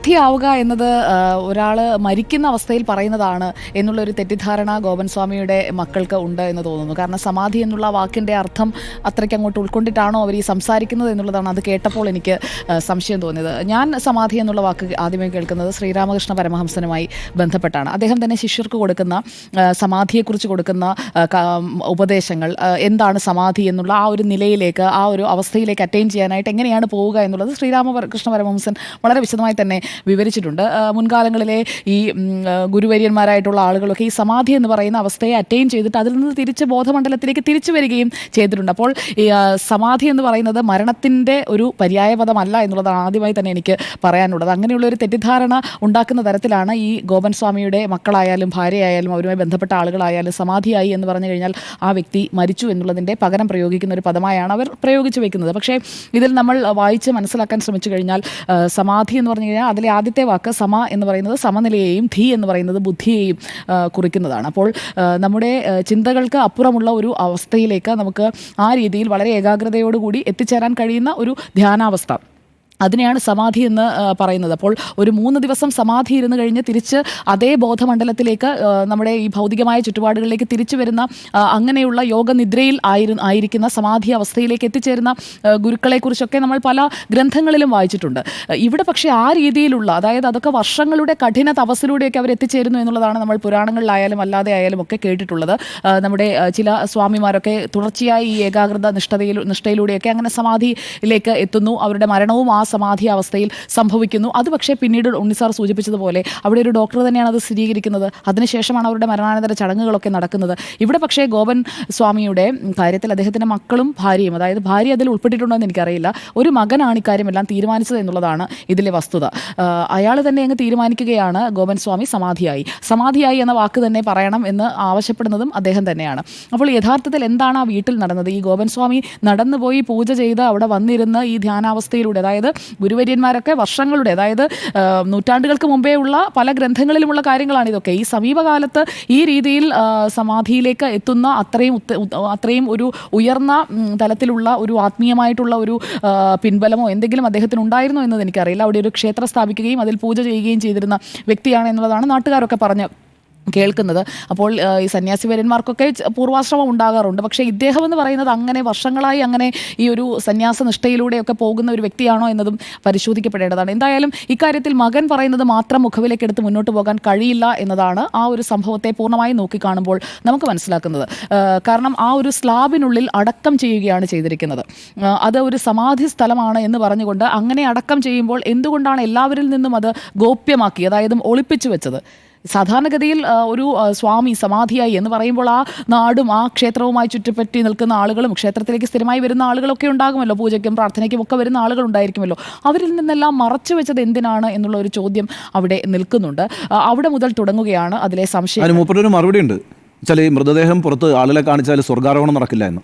സമാധിയാവുക എന്നത് ഒരാൾ മരിക്കുന്ന അവസ്ഥയിൽ പറയുന്നതാണ് എന്നുള്ളൊരു തെറ്റിദ്ധാരണ ഗോപൻ സ്വാമിയുടെ മക്കൾക്ക് ഉണ്ട് എന്ന് തോന്നുന്നു. കാരണം സമാധി എന്നുള്ള വാക്കിൻ്റെ അർത്ഥം അത്രയ്ക്ക് അങ്ങോട്ട് ഉൾക്കൊണ്ടിട്ടാണോ അവർ ഈ സംസാരിക്കുന്നത് എന്നുള്ളതാണ് അത് കേട്ടപ്പോൾ എനിക്ക് സംശയം തോന്നിയത്. ഞാൻ സമാധി എന്നുള്ള വാക്ക് ആദ്യമേ കേൾക്കുന്നത് ശ്രീരാമകൃഷ്ണ പരമഹംസനുമായി ബന്ധപ്പെട്ടാണ്. അദ്ദേഹം തന്നെ ശിഷ്യർക്ക് കൊടുക്കുന്ന സമാധിയെക്കുറിച്ച് കൊടുക്കുന്ന ഉപദേശങ്ങൾ എന്താണ് സമാധി എന്നുള്ള ആ ഒരു നിലയിലേക്ക്, ആ ഒരു അവസ്ഥയിലേക്ക് അറ്റൈൻ ചെയ്യാനായിട്ട് എങ്ങനെയാണ് പോവുക എന്നുള്ളത് ശ്രീരാമകൃഷ്ണ പരമഹംസൻ വളരെ വിശദമായി തന്നെ വിവരിച്ചിട്ടുണ്ട്. മുൻകാലങ്ങളിലെ ഈ ഗുരുവര്യന്മാരായിട്ടുള്ള ആളുകളൊക്കെ ഈ സമാധി എന്ന് പറയുന്ന അവസ്ഥയെ അറ്റൈൻ ചെയ്തിട്ട് അതിൽ നിന്ന് തിരിച്ച് ബോധമണ്ഡലത്തിലേക്ക് തിരിച്ചു വരികയും ചെയ്തിട്ടുണ്ട്. അപ്പോൾ ഈ സമാധി എന്ന് പറയുന്നത് മരണത്തിൻ്റെ ഒരു പര്യായപദമല്ല എന്നുള്ളതാണ് ആദ്യമായി തന്നെ എനിക്ക് പറയാനുള്ളത്. അങ്ങനെയുള്ള ഒരു തെറ്റിദ്ധാരണ ഉണ്ടാക്കുന്ന തരത്തിലാണ് ഈ ഗോപൻ സ്വാമിയുടെ മക്കളായാലും ഭാര്യയായാലും അവരുമായി ബന്ധപ്പെട്ട ആളുകളായാലും സമാധിയായി എന്ന് പറഞ്ഞു കഴിഞ്ഞാൽ ആ വ്യക്തി മരിച്ചു എന്നുള്ളതിൻ്റെ പകരം പ്രയോഗിക്കുന്ന ഒരു പദമായാണ് അവർ പ്രയോഗിച്ചു വയ്ക്കുന്നത്. പക്ഷേ ഇതിൽ നമ്മൾ വായിച്ച് മനസ്സിലാക്കാൻ ശ്രമിച്ചു കഴിഞ്ഞാൽ സമാധി എന്ന് പറഞ്ഞു കഴിഞ്ഞാൽ അതിലെ ആദ്യത്തെ വാക്ക് സമ എന്ന് പറയുന്നത് സമനിലയെയും ധി എന്ന് പറയുന്നത് ബുദ്ധിയെയും കുറിക്കുന്നതാണ്. അപ്പോൾ നമ്മുടെ ചിന്തകൾക്ക് അപ്പുറമുള്ള ഒരു അവസ്ഥയിലേക്ക് നമുക്ക് ആ രീതിയിൽ വളരെ ഏകാഗ്രതയോടുകൂടി എത്തിച്ചേരാൻ കഴിയുന്ന ഒരു ധ്യാനാവസ്ഥ, അതിനെയാണ് സമാധി എന്ന് പറയുന്നത്. അപ്പോൾ ഒരു 3 ദിവസം സമാധി ഇരുന്ന് കഴിഞ്ഞ് തിരിച്ച് അതേ ബോധമണ്ഡലത്തിലേക്ക് നമ്മുടെ ഈ ഭൗതികമായ ചുറ്റുപാടുകളിലേക്ക് തിരിച്ചു വരുന്ന അങ്ങനെയുള്ള യോഗനിദ്രയിൽ ആയിരിക്കുന്ന സമാധി അവസ്ഥയിലേക്ക് എത്തിച്ചേരുന്ന ഗുരുക്കളെക്കുറിച്ചൊക്കെ നമ്മൾ പല ഗ്രന്ഥങ്ങളിലും വായിച്ചിട്ടുണ്ട്. ഇവിടെ പക്ഷേ ആ രീതിയിലുള്ള, അതായത് അതൊക്കെ വർഷങ്ങളുടെ കഠിന തപസ്സിലൂടെയൊക്കെ അവർ എത്തിച്ചേരുന്നു എന്നുള്ളതാണ് നമ്മൾ പുരാണങ്ങളിലായാലും അല്ലാതെ ആയാലും ഒക്കെ കേട്ടിട്ടുള്ളത്. നമ്മുടെ ചില സ്വാമിമാരൊക്കെ തുടർച്ചയായി ഈ ഏകാഗ്രത നിഷ്ഠയിലൂടെയൊക്കെ അങ്ങനെ സമാധിയിലേക്ക് എത്തുന്നു. അവരുടെ മരണവും ആ സമാധി അവസ്ഥയിൽ സംഭവിക്കുന്നു. അത് പക്ഷേ പിന്നീട് ഉണ്ണിസാർ സൂചിപ്പിച്ചതുപോലെ അവിടെ ഒരു ഡോക്ടർ തന്നെയാണ് അത് സ്ഥിരീകരിക്കുന്നത്. അതിനുശേഷമാണ് അവരുടെ മരണാനന്തര ചടങ്ങുകളൊക്കെ നടക്കുന്നത്. ഇവിടെ പക്ഷേ ഗോപൻ സ്വാമിയുടെ കാര്യത്തിൽ അദ്ദേഹത്തിൻ്റെ മക്കളും ഭാര്യയും, അതായത് ഭാര്യ അതിൽ ഉൾപ്പെട്ടിട്ടുണ്ടോ എന്ന് എനിക്കറിയില്ല, ഒരു മകനാണ് ഇക്കാര്യമെല്ലാം തീരുമാനിച്ചത് എന്നുള്ളതാണ് ഇതിലെ വസ്തുത. അയാൾ തന്നെ അങ്ങ് തീരുമാനിക്കുകയാണ് ഗോപൻ സ്വാമി സമാധിയായി എന്ന വാക്ക് തന്നെ പറയണം എന്ന് ആവശ്യപ്പെടുന്നതും അദ്ദേഹം തന്നെയാണ്. അപ്പോൾ യഥാർത്ഥത്തിൽ എന്താണ് ആ വീട്ടിൽ നടന്നത്? ഈ ഗോപൻ സ്വാമി നടന്നുപോയി പൂജ ചെയ്ത് അവിടെ വന്നിരുന്ന് ഈ ധ്യാനാവസ്ഥയിലൂടെ, അതായത് ഗുരുവര്യന്മാരൊക്കെ വർഷങ്ങളുടെ, അതായത് നൂറ്റാണ്ടുകൾക്ക് മുമ്പേ ഉള്ള പല ഗ്രന്ഥങ്ങളിലുമുള്ള കാര്യങ്ങളാണ് ഇതൊക്കെ. ഈ സമീപകാലത്ത് ഈ രീതിയിൽ സമാധിയിലേക്ക് എത്തുന്ന അത്രയും ഒരു ഉയർന്ന തലത്തിലുള്ള ഒരു ആത്മീയമായിട്ടുള്ള ഒരു പിൻബലമോ എന്തെങ്കിലും അദ്ദേഹത്തിന് ഉണ്ടായിരുന്നോ എന്നത് എനിക്കറിയില്ല. അവിടെ ഒരു ക്ഷേത്രം സ്ഥാപിക്കുകയും അതിൽ പൂജ ചെയ്യുകയും ചെയ്തിരുന്ന വ്യക്തിയാണ് എന്നുള്ളതാണ് നാട്ടുകാരൊക്കെ പറഞ്ഞ് കേൾക്കുന്നത്. അപ്പോൾ ഈ സന്യാസിവര്യന്മാർക്കൊക്കെ പൂർവാശ്രമം ഉണ്ടാകാറുണ്ട്. പക്ഷേ ഇദ്ദേഹം എന്ന് പറയുന്നത് അങ്ങനെ വർഷങ്ങളായി അങ്ങനെ ഈ ഒരു സന്യാസ നിഷ്ഠയിലൂടെയൊക്കെ പോകുന്ന ഒരു വ്യക്തിയാണോ എന്നതും പരിശോധിക്കപ്പെടേണ്ടതാണ്. എന്തായാലും ഇക്കാര്യത്തിൽ മകൻ പറയുന്നത് മാത്രം മുഖവിലേക്ക് എടുത്ത് മുന്നോട്ട് പോകാൻ കഴിയില്ല എന്നതാണ് ആ ഒരു സംഭവത്തെ പൂർണ്ണമായി നോക്കിക്കാണുമ്പോൾ നമുക്ക് മനസ്സിലാക്കുന്നത്. കാരണം ആ ഒരു സ്ലാബിനുള്ളിൽ അടക്കം ചെയ്യുകയാണ് ചെയ്തിരിക്കുന്നത്. അത് ഒരു സമാധി സ്ഥലമാണ് എന്ന് പറഞ്ഞുകൊണ്ട് അങ്ങനെ അടക്കം ചെയ്യുമ്പോൾ എന്തുകൊണ്ടാണ് എല്ലാവരിൽ നിന്നും അത് ഗോപ്യമാക്കി, അതായത് ഒളിപ്പിച്ചു വെച്ചത്? സാധാരണഗതിയിൽ ഒരു സ്വാമി സമാധിയായി എന്ന് പറയുമ്പോൾ ആ നാടും ആ ക്ഷേത്രവുമായി ചുറ്റിപ്പറ്റി നിൽക്കുന്ന ആളുകളും ക്ഷേത്രത്തിലേക്ക് സ്ഥിരമായി വരുന്ന ആളുകളൊക്കെ ഉണ്ടാകുമല്ലോ, പൂജയ്ക്കും പ്രാർത്ഥനയ്ക്കും ഒക്കെ വരുന്ന ആളുകൾ ഉണ്ടായിരിക്കുമല്ലോ. അവരിൽ നിന്നെല്ലാം മറച്ചു വെച്ചത് എന്തിനാണ് എന്നുള്ള ഒരു ചോദ്യം അവിടെ നിൽക്കുന്നുണ്ട്. അവിടെ മുതൽ തുടങ്ങുകയാണ് അതിലെ സംശയം. മറുപടി ഉണ്ട്. ഈ മൃതദേഹം പുറത്ത് ആളുകളെ കാണിച്ചാൽ സ്വർഗാരോഹണം നടക്കില്ല എന്ന്.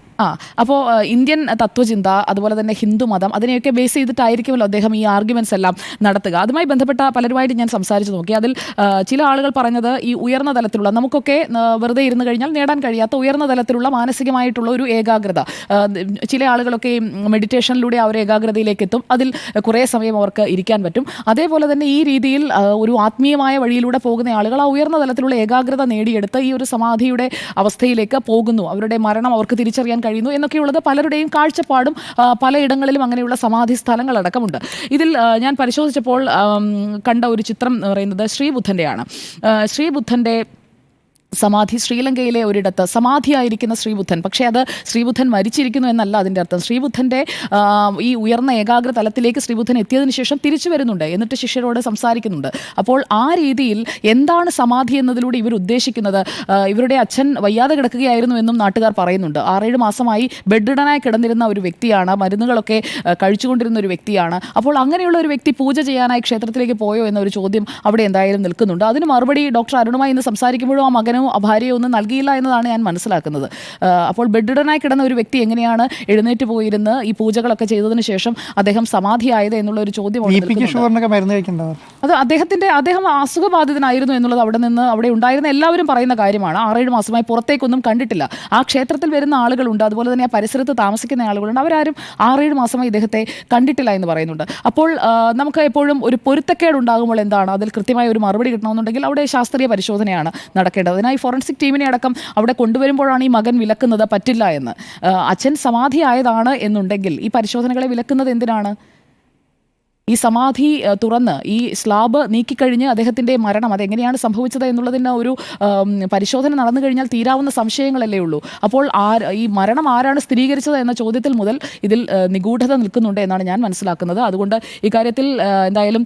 അപ്പോൾ ഇന്ത്യൻ തത്വചിന്ത, അതുപോലെ തന്നെ ഹിന്ദു മതം, അതിനെയൊക്കെ ബേസ് ചെയ്തിട്ടായിരിക്കുമല്ലോ അദ്ദേഹം ഈ ആർഗ്യുമെന്റ്സ് എല്ലാം നടത്തുക. അതുമായി ബന്ധപ്പെട്ട പലരുമായിട്ട് ഞാൻ സംസാരിച്ചു നോക്കി. അതിൽ ചില ആളുകൾ പറഞ്ഞത് ഈ ഉയർന്ന തലത്തിലുള്ള, നമുക്കൊക്കെ വെറുതെ ഇരുന്ന് കഴിഞ്ഞാൽ നേടാൻ കഴിയാത്ത ഉയർന്ന തലത്തിലുള്ള മാനസികമായിട്ടുള്ള ഒരു ഏകാഗ്രത, ചില ആളുകളൊക്കെ മെഡിറ്റേഷനിലൂടെ ആ ഒരു ഏകാഗ്രതയിലേക്ക് എത്തും. അതിൽ കുറേ സമയം അവർക്ക് ഇരിക്കാൻ പറ്റും. അതേപോലെ തന്നെ ഈ രീതിയിൽ ഒരു ആത്മീയമായ വഴിയിലൂടെ പോകുന്ന ആളുകൾ ആ ഉയർന്ന തലത്തിലുള്ള ഏകാഗ്രത നേടിയെടുത്ത് ഈ ഒരു സമാധിയുടെ അവസ്ഥയിലേക്ക് പോകുന്നു. അവരുടെ മരണം അവർക്ക് തിരിച്ചറിയാൻ കഴിയുന്നു എന്നൊക്കെയുള്ളത് പലരുടെയും കാഴ്ചപ്പാടും പലയിടങ്ങളിലും അങ്ങനെയുള്ള സമാധി സ്ഥലങ്ങളടക്കമുണ്ട്. ഇതിൽ ഞാൻ പരിശോധിച്ചപ്പോൾ കണ്ട ഒരു ചിത്രം എന്ന് പറയുന്നത് ശ്രീബുദ്ധൻ്റെയാണ്. ശ്രീബുദ്ധൻ്റെ സമാധി ശ്രീലങ്കയിലെ ഒരിടത്ത് സമാധിയായിരിക്കുന്ന ശ്രീബുദ്ധൻ, പക്ഷേ അത് ശ്രീബുദ്ധൻ മരിച്ചിരിക്കുന്നു എന്നല്ല അതിൻ്റെ അർത്ഥം. ശ്രീബുദ്ധൻ്റെ ഈ ഉയർന്ന ഏകാഗ്ര തലത്തിലേക്ക് ശ്രീബുദ്ധൻ എത്തിയതിനു ശേഷം തിരിച്ചു വരുന്നുണ്ട്, എന്നിട്ട് ശിഷ്യരോട് സംസാരിക്കുന്നുണ്ട്. അപ്പോൾ ആ രീതിയിൽ എന്താണ് സമാധി എന്നതിലൂടെ ഇവർ ഉദ്ദേശിക്കുന്നത്? ഇവരുടെ അച്ഛൻ വയ്യാതെ കിടക്കുകയായിരുന്നു എന്നും നാട്ടുകാർ പറയുന്നുണ്ട്. 6-7 മാസമായി ബെഡ്റിഡനായി കിടന്നിരുന്ന ഒരു വ്യക്തിയാണ്, മരുന്നുകളൊക്കെ കഴിച്ചുകൊണ്ടിരുന്ന ഒരു വ്യക്തിയാണ്. അപ്പോൾ അങ്ങനെയുള്ള ഒരു വ്യക്തി പൂജ ചെയ്യാനായി ക്ഷേത്രത്തിലേക്ക് പോയോ എന്നൊരു ചോദ്യം അവിടെ എന്തായാലും നിൽക്കുന്നുണ്ട്. അതിന് മറുപടി ഡോക്ടർ അരുണുമായി ഇന്ന് സംസാരിക്കുമ്പോഴും ആ മകനും ഭാര്യയോ ഒന്നും നൽകിയില്ല എന്നതാണ് ഞാൻ മനസ്സിലാക്കുന്നത്. അപ്പോൾ ബെഡ്റിഡനായി കിടന്ന ഒരു വ്യക്തി എങ്ങനെയാണ് എഴുന്നേറ്റ് പോയിരുന്ന് ഈ പൂജകളൊക്കെ ചെയ്തതിന് ശേഷം അദ്ദേഹം സമാധിയായത് എന്നുള്ള ഒരു ചോദ്യം മരുന്ന് കഴിക്കേണ്ടത്. അത് അദ്ദേഹം അസുഖബാധിതനായിരുന്നു എന്നുള്ളത് അവിടെ ഉണ്ടായിരുന്ന എല്ലാവരും പറയുന്ന കാര്യമാണ്. 6-7 മാസമായി പുറത്തേക്കൊന്നും കണ്ടിട്ടില്ല. ആ ക്ഷേത്രത്തിൽ വരുന്ന ആളുകളുണ്ട്, അതുപോലെ തന്നെ ആ പരിസരത്ത് താമസിക്കുന്ന ആളുകളുണ്ട്, അവരാരും 6-7 മാസമായി ഇദ്ദേഹത്തെ കണ്ടിട്ടില്ല എന്ന് പറയുന്നുണ്ട്. അപ്പോൾ നമുക്ക് എപ്പോഴും ഒരു പൊരുത്തക്കേട് ഉണ്ടാകുമ്പോൾ എന്താണ്, അതിൽ കൃത്യമായ ഒരു മറുപടി കിട്ടണമെന്നുണ്ടെങ്കിൽ അവിടെ ശാസ്ത്രീയ പരിശോധനയാണ് നടക്കേണ്ടത്. അതിനായി ഫോറൻസിക് ടീമിനെ അടക്കം അവിടെ കൊണ്ടുവരുമ്പോഴാണ് ഈ മകൻ വിലക്കുന്നത് പറ്റില്ല എന്ന്. അച്ഛൻ സമാധിയായതാണ് എന്നുണ്ടെങ്കിൽ ഈ പരിശോധനകളെ വിലക്കുന്നത് എന്തിനാണ്? ഈ സമാധി തുറന്ന് ഈ സ്ലാബ് നീക്കിക്കഴിഞ്ഞ് അദ്ദേഹത്തിൻ്റെ മരണം അതെങ്ങനെയാണ് സംഭവിച്ചത് എന്നുള്ളതിന് ഒരു പരിശോധന നടന്നു കഴിഞ്ഞാൽ തീരാവുന്ന സംശയങ്ങളല്ലേ ഉള്ളൂ. അപ്പോൾ ഈ മരണം ആരാണ് സ്ഥിരീകരിച്ചത് എന്ന ചോദ്യത്തിൽ മുതൽ ഇതിൽ നിഗൂഢത നിൽക്കുന്നുണ്ട് എന്നാണ് ഞാൻ മനസ്സിലാക്കുന്നത്. അതുകൊണ്ട് ഇക്കാര്യത്തിൽ എന്തായാലും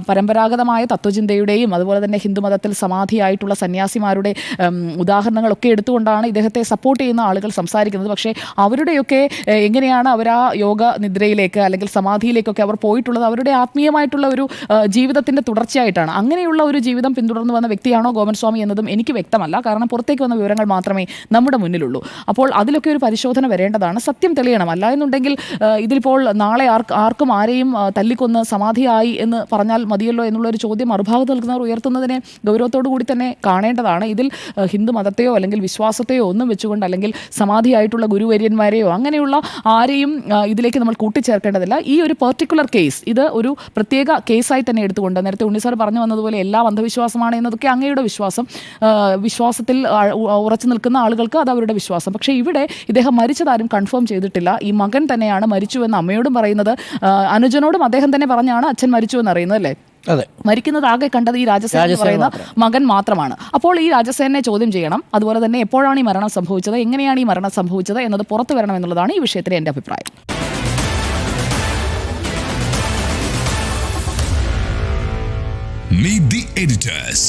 പരമ്പരാഗതമായ തത്വചിന്തയുടെയും അതുപോലെ തന്നെ ഹിന്ദുമതത്തിൽ സമാധിയായിട്ടുള്ള സന്യാസിമാരുടെ ഉദാഹരണങ്ങളൊക്കെ എടുത്തുകൊണ്ടാണ് ഇദ്ദേഹത്തെ സപ്പോർട്ട് ചെയ്യുന്ന ആളുകൾ സംസാരിക്കുന്നത്. പക്ഷേ അവരുടെയൊക്കെ എങ്ങനെയാണ് അവർ ആ യോഗ നിദ്രയിലേക്ക് അല്ലെങ്കിൽ സമാധിയിലേക്കൊക്കെ അവർ പോയിട്ടുള്ളത് അവരുടെ ആത്മീയമായിട്ടുള്ള ഒരു ജീവിതത്തിന്റെ തുടർച്ചയായിട്ടാണ്. അങ്ങനെയുള്ള ഒരു ജീവിതം പിന്തുടർന്നു വന്ന വ്യക്തിയാണോ ഗോപൻസ്വാമി എന്നതും എനിക്ക് വ്യക്തമല്ല. കാരണം പുറത്തേക്ക് വന്ന വിവരങ്ങൾ മാത്രമേ നമ്മുടെ മുന്നിലുള്ളൂ. അപ്പോൾ അതിലൊക്കെ ഒരു പരിശോധന വരേണ്ടതാണ്. സത്യം തെളിയണം. അല്ല എന്നുണ്ടെങ്കിൽ ഇതിലിപ്പോൾ നാളെ ആർക്കും ആരെയും തല്ലിക്കൊന്ന് സമാധിയായി എന്ന് പറഞ്ഞാൽ മതിയല്ലോ എന്നുള്ളൊരു ചോദ്യം മറുഭാഗത്ത് നിൽക്കുന്നവർ ഉയർത്തുന്നതിനെ ഗൗരവത്തോടു കൂടി തന്നെ കാണേണ്ടതാണ്. ഇതിൽ ഹിന്ദു മതത്തെയോ അല്ലെങ്കിൽ വിശ്വാസത്തെയോ ഒന്നും വെച്ചുകൊണ്ട് അല്ലെങ്കിൽ സമാധിയായിട്ടുള്ള ഗുരുവര്യന്മാരെയോ അങ്ങനെയുള്ള ആരെയും ഇതിലേക്ക് നമ്മൾ കൂട്ടിച്ചേർക്കേണ്ടതില്ല. ഈ ഒരു പെർട്ടിക്കുലർ കേസ് ഇത് ഒരു പ്രത്യേക കേസായി തന്നെ എടുത്തുകൊണ്ട് നേരത്തെ ഉണ്ണി സാർ പറഞ്ഞു വന്നതുപോലെ എല്ലാം അന്ധവിശ്വാസമാണ് എന്നതൊക്കെ അങ്ങയുടെ വിശ്വാസത്തിൽ ഉറച്ചു നിൽക്കുന്ന ആളുകൾക്ക് അത് അവരുടെ വിശ്വാസം. പക്ഷേ ഇവിടെ ഇദ്ദേഹം മരിച്ചതാരും കൺഫേം ചെയ്തിട്ടില്ല. ഈ മകൻ തന്നെയാണ് മരിച്ചു എന്ന് അമ്മയോടും പറയുന്നത്. അനുജനോടും അദ്ദേഹം തന്നെ പറഞ്ഞാണ് അച്ഛൻ മരിച്ചു എന്ന് അറിയുന്നത് അല്ലേ? അതെ, മരിക്കുന്നത് ആകെ കണ്ടത് ഈ രാജസേന എന്ന് പറയുന്ന മകൻ മാത്രമാണ്. അപ്പോൾ ഈ രാജസേനെ ചോദ്യം ചെയ്യണം. അതുപോലെ തന്നെ എപ്പോഴാണ് ഈ മരണം സംഭവിച്ചത്, എങ്ങനെയാണ് ഈ മരണം സംഭവിച്ചത് എന്നത് പുറത്തു വരണം എന്നുള്ളതാണ് ഈ വിഷയത്തിലെ എൻ്റെ അഭിപ്രായം. Meet the editors.